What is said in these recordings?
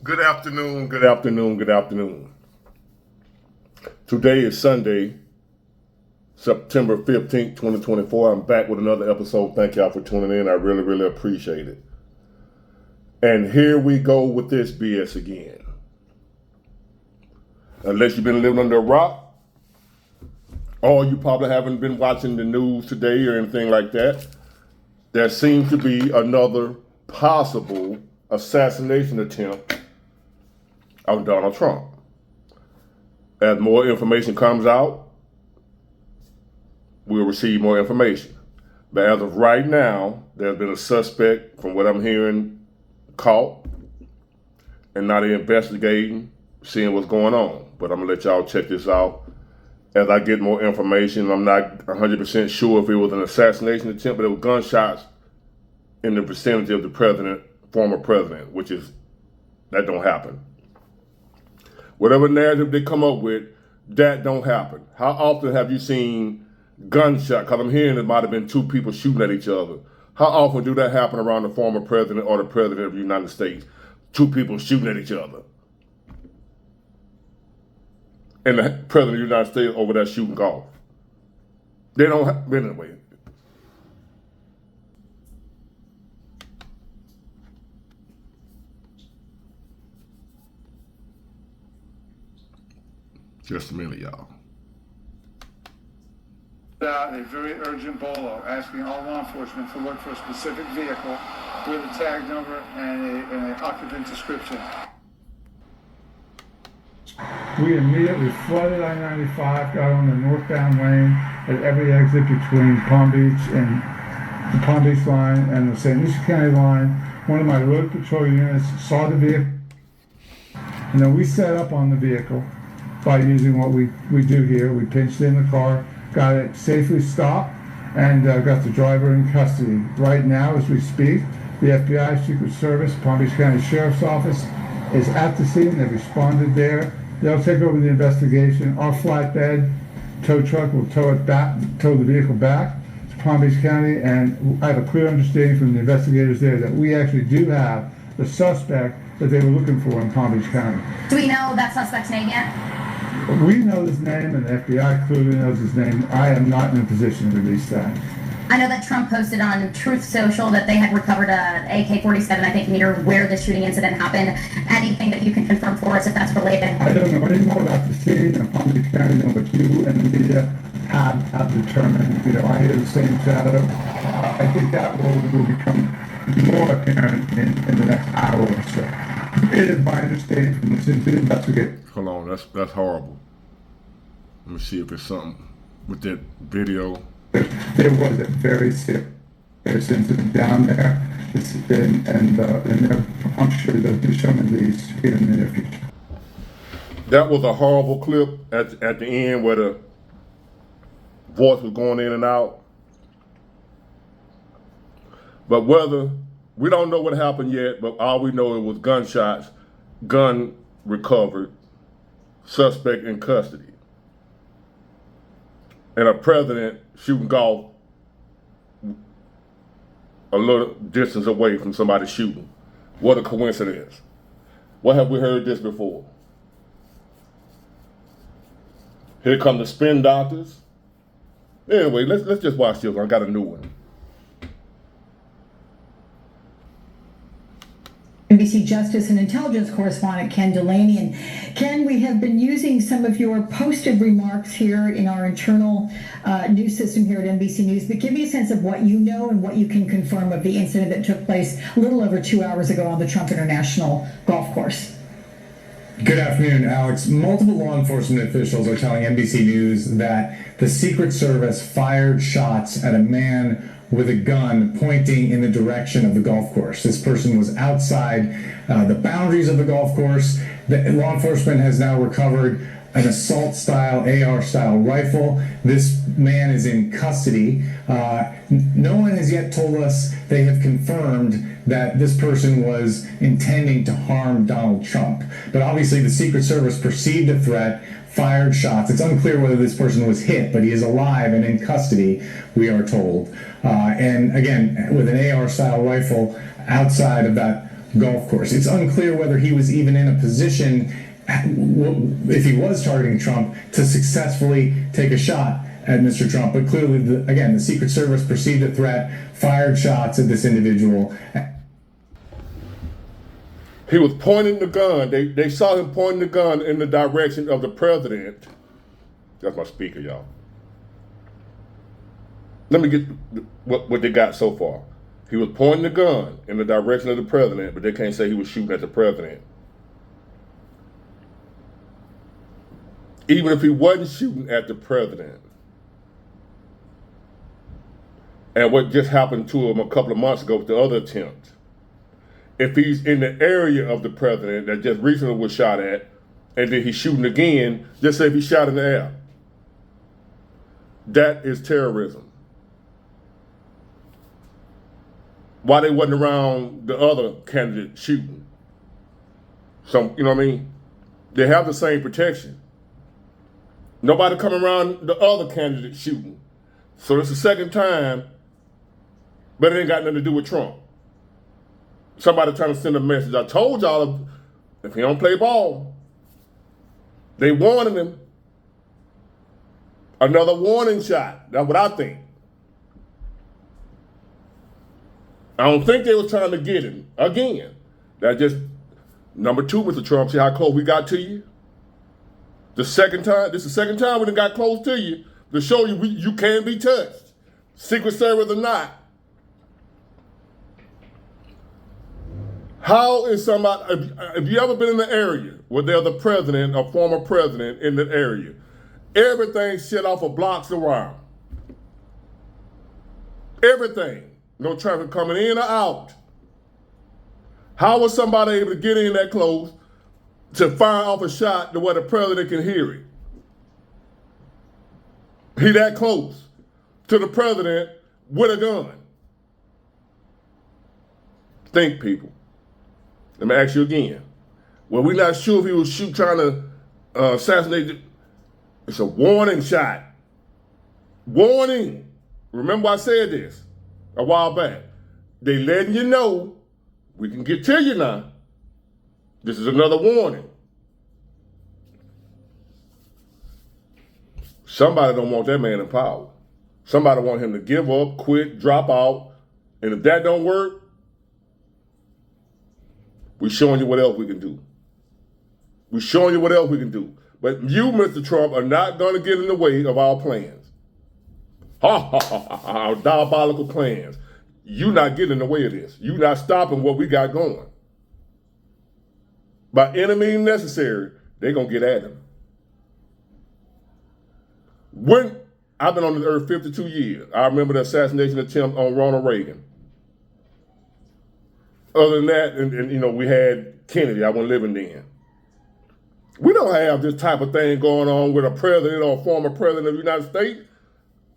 Good afternoon, good afternoon, good afternoon. Today is Sunday, September 15th, 2024. I'm back with another episode. Thank y'all for tuning in. I really, really appreciate it. And here we go with this BS again. Unless you've been living under a rock, or you probably haven't been watching the news today or anything like that, there seems to be another possible assassination attempt of Donald Trump. As more information comes out, we'll receive more information. But as of right now, there's been a suspect, from what I'm hearing, caught, and now they're investigating, seeing what's going on. But I'm gonna let y'all check this out. As I get more information, I'm not 100% sure if it was an assassination attempt, but it was gunshots in the vicinity of the president, former president, that don't happen. Whatever narrative they come up with, that don't happen. How often have you seen gunshot? Because I'm hearing it might have been two people shooting at each other. How often do that happen around the former president or the president of the United States? Two people shooting at each other. And the president of the United States over there shooting golf. They don't have, anyway. Just a minute, y'all. Out a very urgent bolo asking all law enforcement to look for a specific vehicle with a tag number and an occupant description. We immediately flooded I-95, got on the northbound lane at every exit between Palm Beach and the Palm Beach line and the St. Lucie County line. One of my road patrol units saw the vehicle, and then we set up on the vehicle by using what we do here. We pinched in the car, got it safely stopped, and got the driver in custody. Right now, as we speak, the FBI, Secret Service, Palm Beach County Sheriff's Office is at the scene. They've responded there. They'll take over the investigation. Our flatbed tow truck will tow the vehicle back to Palm Beach County, and I have a clear understanding from the investigators there that we actually do have the suspect that they were looking for in Palm Beach County. Do we know that suspect's name yet? We know his name, and the FBI clearly knows his name. I am not in a position to release that. I know that Trump posted on Truth Social that they had recovered a AK-47, I think, meter where the shooting incident happened. Anything that you can confirm for us if that's related? I don't know any more about the scene in Palm Beach County than what you and the media have determined. I hear the same shadow. I think that will become more apparent in the next hour or so. It is my understanding from the investigator. Hold on, that's horrible. Let me see if there's something with that video. There was a very serious incident down there, and I'm sure they'll do some of these here in the near future. That was a horrible clip at the end where the voice was going in and out. But we don't know what happened yet, but all we know it was gunshots, gun recovered, suspect in custody, and a president shooting golf a little distance away from somebody shooting. What a coincidence. What have we heard this before? Here come the spin doctors. Anyway, let's just watch this. I got a new one. NBC Justice and Intelligence correspondent Ken Delaney. And Ken, we have been using some of your posted remarks here in our internal news system here at NBC News, but give me a sense of what you know and what you can confirm of the incident that took place a little over 2 hours ago on the Trump International Golf Course. Good afternoon, Alex. Multiple law enforcement officials are telling NBC News that the Secret Service fired shots at a man with a gun pointing in the direction of the golf course. This person was outside the boundaries of the golf course. The law enforcement has now recovered an assault-style, AR-style rifle. This man is in custody. No one has yet told us they have confirmed that this person was intending to harm Donald Trump. But obviously the Secret Service perceived a threat, fired shots. It's unclear whether this person was hit, but he is alive and in custody, we are told. And again, with an AR-style rifle outside of that golf course. It's unclear whether he was even in a position, if he was targeting Trump, to successfully take a shot at Mr. Trump. But clearly, again, the Secret Service perceived a threat, fired shots at this individual. He was pointing the gun. They saw him pointing the gun in the direction of the president. That's my speaker, y'all. Let me get what they got so far. He was pointing the gun in the direction of the president, but they can't say he was shooting at the president. Even if he wasn't shooting at the president, and what just happened to him a couple of months ago with the other attempt, if he's in the area of the president that just recently was shot at, and then he's shooting again, just say if he shot in the air. That is terrorism. Why they wasn't around the other candidate shooting? So, you know what I mean? They have the same protection. Nobody coming around the other candidate shooting. So it's the second time, but it ain't got nothing to do with Trump. Somebody trying to send a message. I told y'all, if he don't play ball, they warning him. Another warning shot. That's what I think. I don't think they was trying to get him again. That's just number two, Mr. Trump. See how close we got to you? This is the second time we done got close to you to show you you can't be touched. Secret Service or not. How is somebody, have you ever been in the area where there's a president, a former president in the area? Everything's shut off of blocks around. Everything. No traffic coming in or out. How was somebody able to get in that close to fire off a shot to where the president can hear it? He that close to the president with a gun. Think, people. Let me ask you again. Well, we're not sure if he was trying to assassinate. It's a warning shot. Warning. Remember I said this a while back. They letting you know, we can get to you now. This is another warning. Somebody don't want that man in power. Somebody want him to give up, quit, drop out. And if that don't work, we're showing you what else we can do. We're showing you what else we can do. But you, Mr. Trump, are not going to get in the way of our plans. Our diabolical plans. You're not getting in the way of this. You're not stopping what we got going. By any means necessary, they're going to get at him. When I've been on the earth 52 years, I remember the assassination attempt on Ronald Reagan. Other than that, and you know, we had Kennedy. I wasn't living then. We don't have this type of thing going on with a president or a former president of the United States.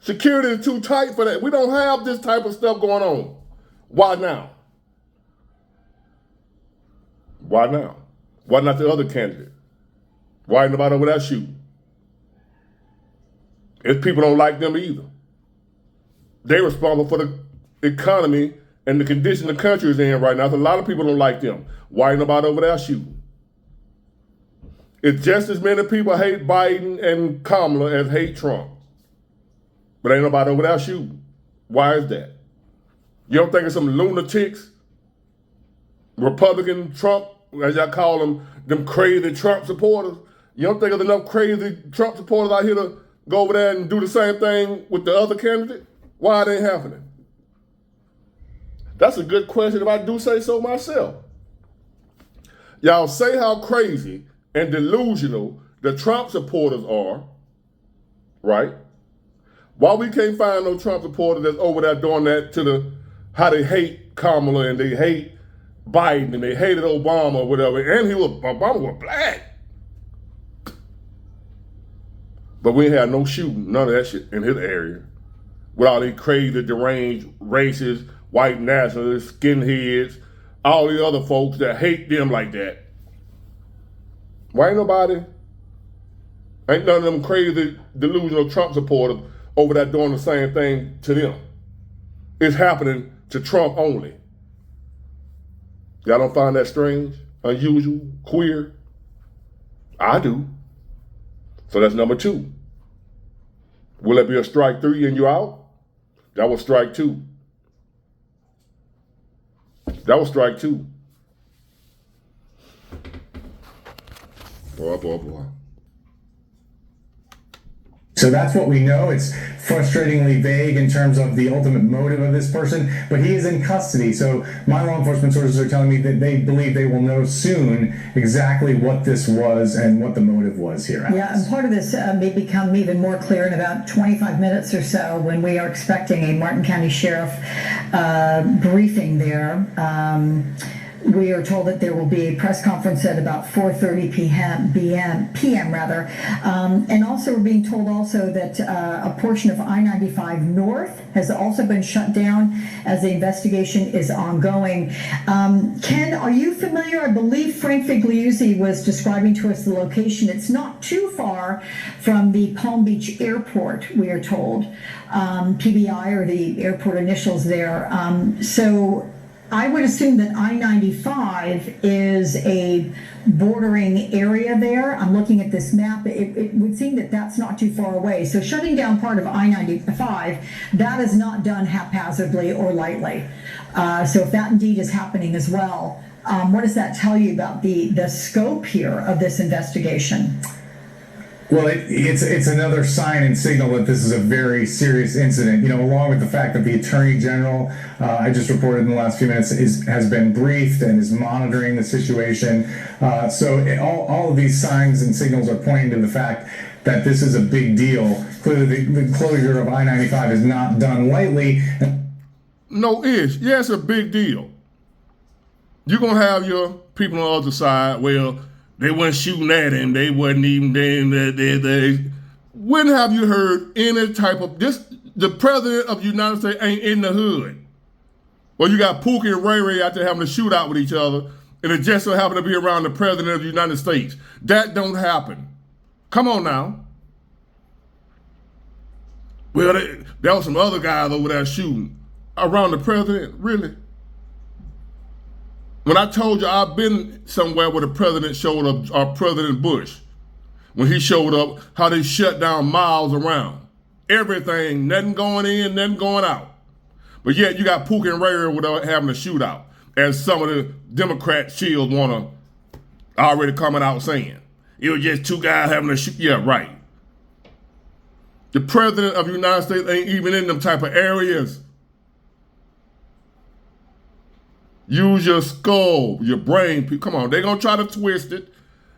Security is too tight for that. We don't have this type of stuff going on. Why now? Why now? Why not the other candidate? Why ain't nobody over there shooting? If people don't like them either. They're responsible for the economy and the condition the country is in right now. So a lot of people don't like them. Why ain't nobody over there shooting? It's just as many people hate Biden and Kamala as hate Trump. But ain't nobody over there shooting. Why is that? You don't think it's some lunatics? Republican Trump, as y'all call them crazy Trump supporters? You don't think there's enough crazy Trump supporters out here to go over there and do the same thing with the other candidate? Why it ain't happening? That's a good question if I do say so myself. Y'all say how crazy and delusional the Trump supporters are, right? Why we can't find no Trump supporters that's over there doing that to how they hate Kamala and they hate Biden and they hated Obama or whatever, and Obama was black. But we ain't had no shooting, none of that shit in his area. With all these crazy, deranged, racist, white nationalists, skinheads, all these other folks that hate them like that. Why ain't none of them crazy, delusional Trump supporters over there doing the same thing to them? It's happening to Trump only. Y'all don't find that strange, unusual, queer? I do. So that's number 2. Will it be a strike 3 and you out? That was strike 2. That was strike 2. Boy. So that's what we know. It's frustratingly vague in terms of the ultimate motive of this person, but he is in custody. So my law enforcement sources are telling me that they believe they will know soon exactly what this was and what the motive was here. Alex. Yeah, and part of this may become even more clear in about 25 minutes or so when we are expecting a Martin County Sheriff briefing there. We are told that there will be a press conference at about 4:30 p.m. rather, and also we're being told also that a portion of I-95 North has also been shut down as the investigation is ongoing. Ken, are you familiar? I believe Frank Figliuzzi was describing to us the location. It's not too far from the Palm Beach Airport, we are told. PBI or the airport initials there. So I would assume that I-95 is a bordering area there. I'm looking at this map. It would seem that that's not too far away. So shutting down part of I-95, that is not done haphazardly or lightly. So if that indeed is happening as well, what does that tell you about the scope here of this investigation? Well, it's another sign and signal that this is a very serious incident. You know, along with the fact that the Attorney General, I just reported in the last few minutes, has been briefed and is monitoring the situation. All of these signs and signals are pointing to the fact that this is a big deal. Clearly, the closure of I-95 is not done lightly. No, yeah, it's a big deal. You're gonna have your people on the other side. Well, they weren't shooting at him. They wasn't even there. When have you heard any type of this? The president of the United States ain't in the hood. Well, you got Pookie and Ray Ray out there having a shootout with each other, and it just so happened to be around the president of the United States. That don't happen. Come on now. Well, there was some other guys over there shooting around the president. Really? When I told you I've been somewhere where the president showed up, or President Bush, when he showed up, how they shut down miles around. Everything, nothing going in, nothing going out. But yet you got Pookie and Ray Ray without having a shootout, as some of the Democrat shields want to already coming out saying. It was just two guys having a shoot. Yeah, right. The president of the United States ain't even in them type of areas. Use your skull, your brain. Come on, they're going to try to twist it.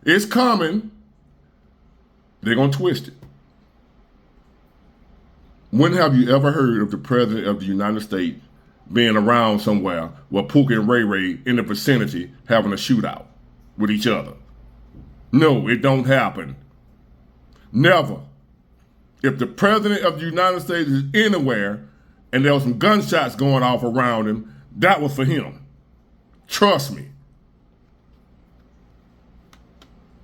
It's coming. They're going to twist it. When have you ever heard of the president of the United States being around somewhere where Pookie and Ray Ray in the vicinity having a shootout with each other? No, it don't happen. Never. If the president of the United States is anywhere and there was some gunshots going off around him, that was for him. Trust me.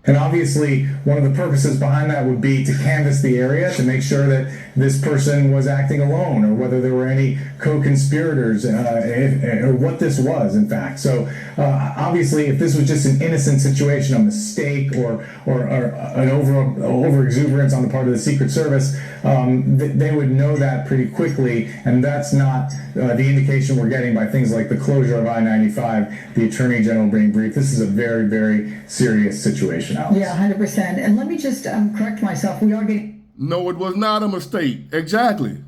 And obviously, one of the purposes behind that would be to canvass the area to make sure that this person was acting alone, or whether there were any co-conspirators, or what this was, in fact. So obviously, if this was just an innocent situation, a mistake, or an over exuberance on the part of the Secret Service, they would know that pretty quickly, and that's not the indication we're getting by things like the closure of I-95, the Attorney General being briefed. This is a very, very serious situation, Alex. Yeah, 100%. And let me just correct myself. We are getting... No, it was not a mistake. Exactly.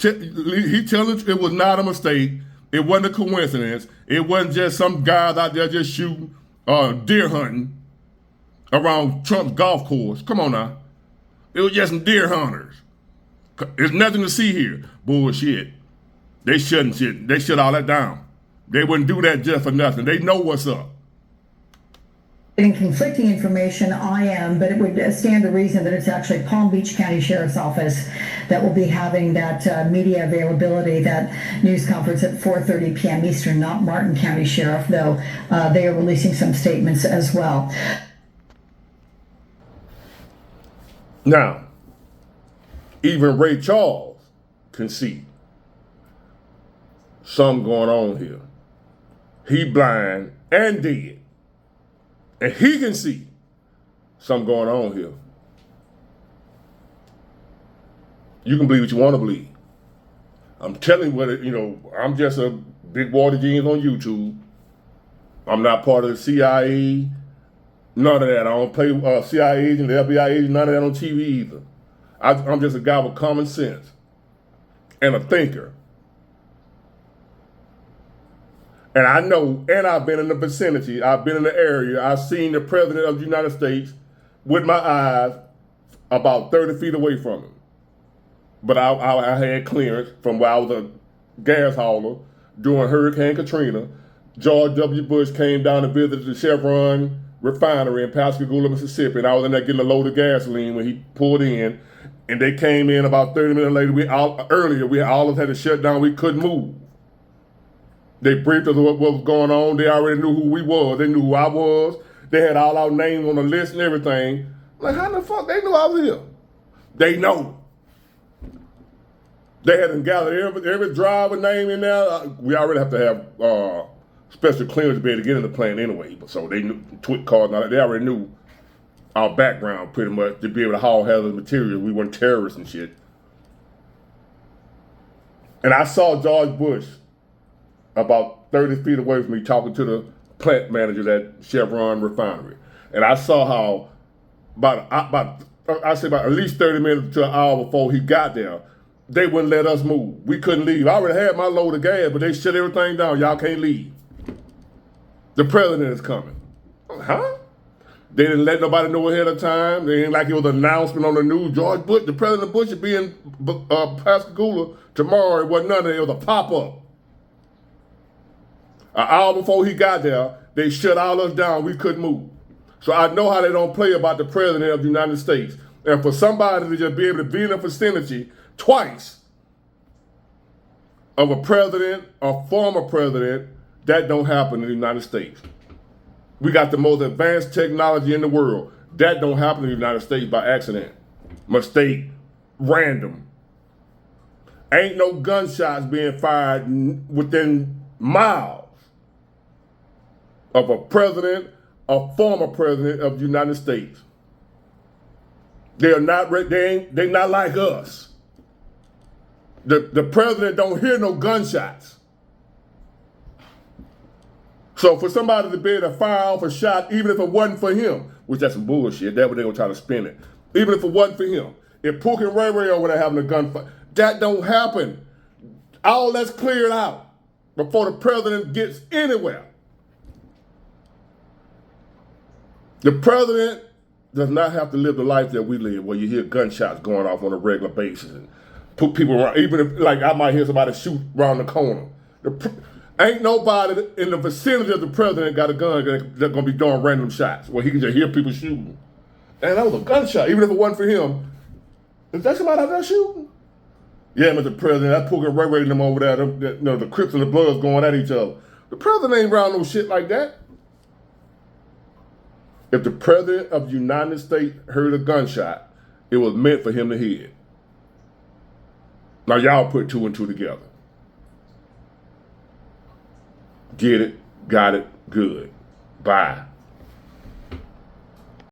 He telling it was not a mistake. It wasn't a coincidence. It wasn't just some guys out there just shooting, deer hunting around Trump's golf course. Come on now. It was just some deer hunters. There's nothing to see here. Bullshit. They shut all that down. They wouldn't do that just for nothing. They know what's up. Getting conflicting information, I am, but it would stand to reason that it's actually Palm Beach County Sheriff's Office that will be having that media availability, that news conference at 4:30 p.m. Eastern, not Martin County Sheriff, though they are releasing some statements as well. Now, even Ray Charles can see something going on here. He blind and dead. And he can see something going on here. You can believe what you want to believe. I'm telling you what, I'm just a big water genius on YouTube. I'm not part of the CIA, none of that. I don't play CIA agent, the FBI agent, none of that on TV either. I'm just a guy with common sense and a thinker. And I know, and I've been in the vicinity, I've been in the area, I've seen the President of the United States with my eyes about 30 feet away from him. But I had clearance from where I was a gas hauler during Hurricane Katrina. George W. Bush came down and visited the Chevron refinery in Pascagoula, Mississippi, and I was in there getting a load of gasoline when he pulled in. And they came in about 30 minutes later. We all of us had to shut down. We couldn't move. They briefed us what was going on. They already knew who we was. They knew who I was. They had all our names on the list and everything. Like, how the fuck they knew I was here? They know. They hadn't gathered every driver name in there. We already have to have special clearance to be able to get in the plant anyway. But so they knew twit cards and all that. They already knew our background pretty much to be able to haul hazardous material. We weren't terrorists and shit. And I saw George Bush about 30 feet away from me talking to the plant manager at Chevron refinery. And I saw how about at least 30 minutes to an hour before he got there, they wouldn't let us move. We couldn't leave. I already had my load of gas, but they shut everything down. Y'all can't leave. The president is coming. Huh? They didn't let nobody know ahead of time. They ain't like it was an announcement on the news. George Bush, the President Bush, should be in Pascagoula tomorrow. It wasn't none of it. It was a pop-up. An hour before he got there, they shut all us down. We couldn't move. So I know how they don't play about the President of the United States. And for somebody to just be able to be in the vicinity twice of a president, a former president, that don't happen in the United States. We got the most advanced technology in the world. That don't happen in the United States by accident, mistake, random. Ain't no gunshots being fired within miles of a president, a former president of the United States. They're not like us. The president don't hear no gunshots. So for somebody to be able to fire off a shot, even if it wasn't for him, which that's some bullshit, that's what they're gonna try to spin it. Even if it wasn't for him, if Pook and Ray Ray over there having a gunfight, that don't happen. All that's cleared out before the president gets anywhere. The president does not have to live the life that we live, where you hear gunshots going off on a regular basis and put people around. Even if, like, I might hear somebody shoot around the corner. Ain't nobody in the vicinity of the president got a gun that's gonna be doing random shots where he can just hear people shooting. And that was a gunshot, even if it wasn't for him. Is that somebody out there shooting? Yeah, Mr. President, that Pook and Ray Ray them over there, the Crips and the Bloods going at each other. The president ain't around no shit like that. If the president of the United States heard a gunshot, it was meant for him to hear it. Now y'all put two and two together. Get it, got it, good. Bye.